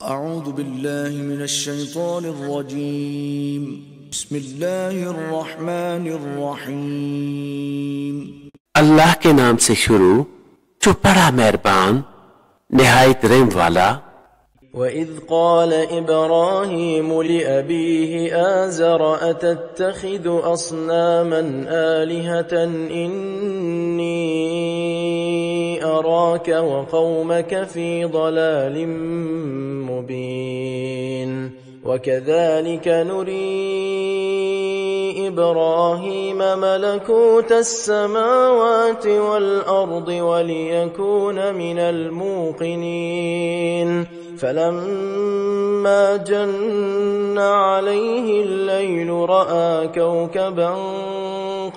أعوذ بالله من الشيطان الرجيम بسم الله الرحمن الرحيم। अल्लाह के नाम से शुरू जो बड़ा मेहरबान निहायत रहम वाला। وإذ قال إبراهيم لأبيه آزر أتتخذ أصناما آلهة إني أراك وقومك في ضلال مبين وكذلك نري إبراهيم ملكوت السماوات والأرض وليكون من الموقنين فلما جن عليه الليل رأى كوكبا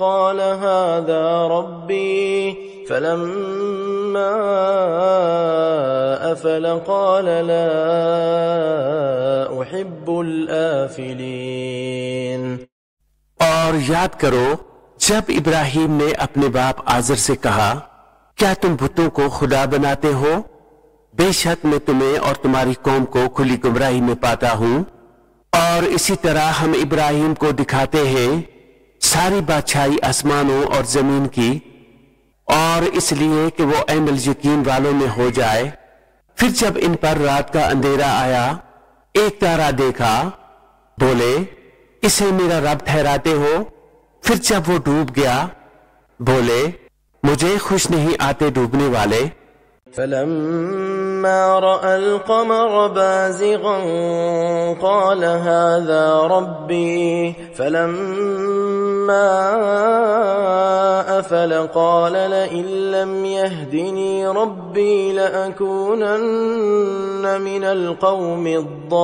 قال هذا ربي فلما أفل قال لا أحب الآفلين। और याद करो जब इब्राहिम ने अपने बाप आजर से कहा, क्या तुम बुतों को खुदा बनाते हो? बेशक मैं तुम्हें और तुम्हारी कौम को खुली गुमराही में पाता हूं। और इसी तरह हम इब्राहिम को दिखाते हैं सारी बादशाही आसमानों और जमीन की, और इसलिए कि वो ऐनल यकीन वालों में हो जाए। फिर जब इन पर रात का अंधेरा आया, एक तारा देखा, बोले इसे मेरा रब ठहराते हो? फिर जब वो डूब गया, बोले मुझे खुश नहीं आते डूबने वाले। فلما رأى القمر بازغا قال هذا ربي فلما أفل قال لئن لم يهدني ربي لأكونن من القوم الضالين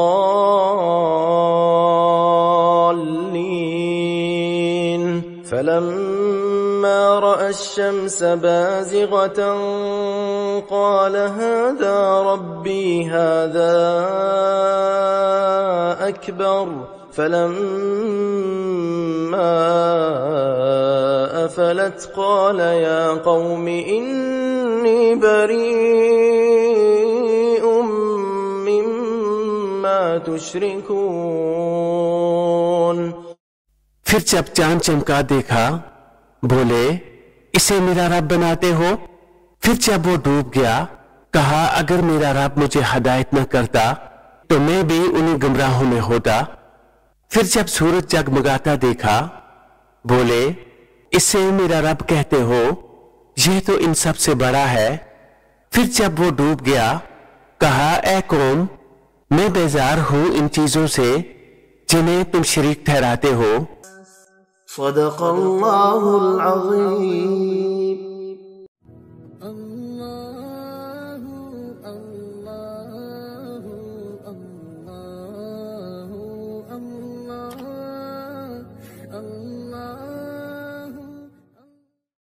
فلما رأى الشمس بازغة قال هذا ربي هذا أكبر فلما أفلت قال يا قوم إني بريء مما تشركون। फिर जब चांद चमका देखा, बोले इसे मेरा रब बनाते हो? फिर जब वो डूब गया, कहा अगर मेरा रब मुझे हदायत न करता तो मैं भी उन्हीं गुमराहों में होता। फिर जब सूरज जगमगाता देखा, बोले इसे मेरा रब कहते हो? यह तो इन सब से बड़ा है। फिर जब वो डूब गया, कहा ऐ कौम, मैं बेजार हूं इन चीजों से जिन्हें तुम शरीक ठहराते हो। सदक़ल्लाहुल अज़ीम।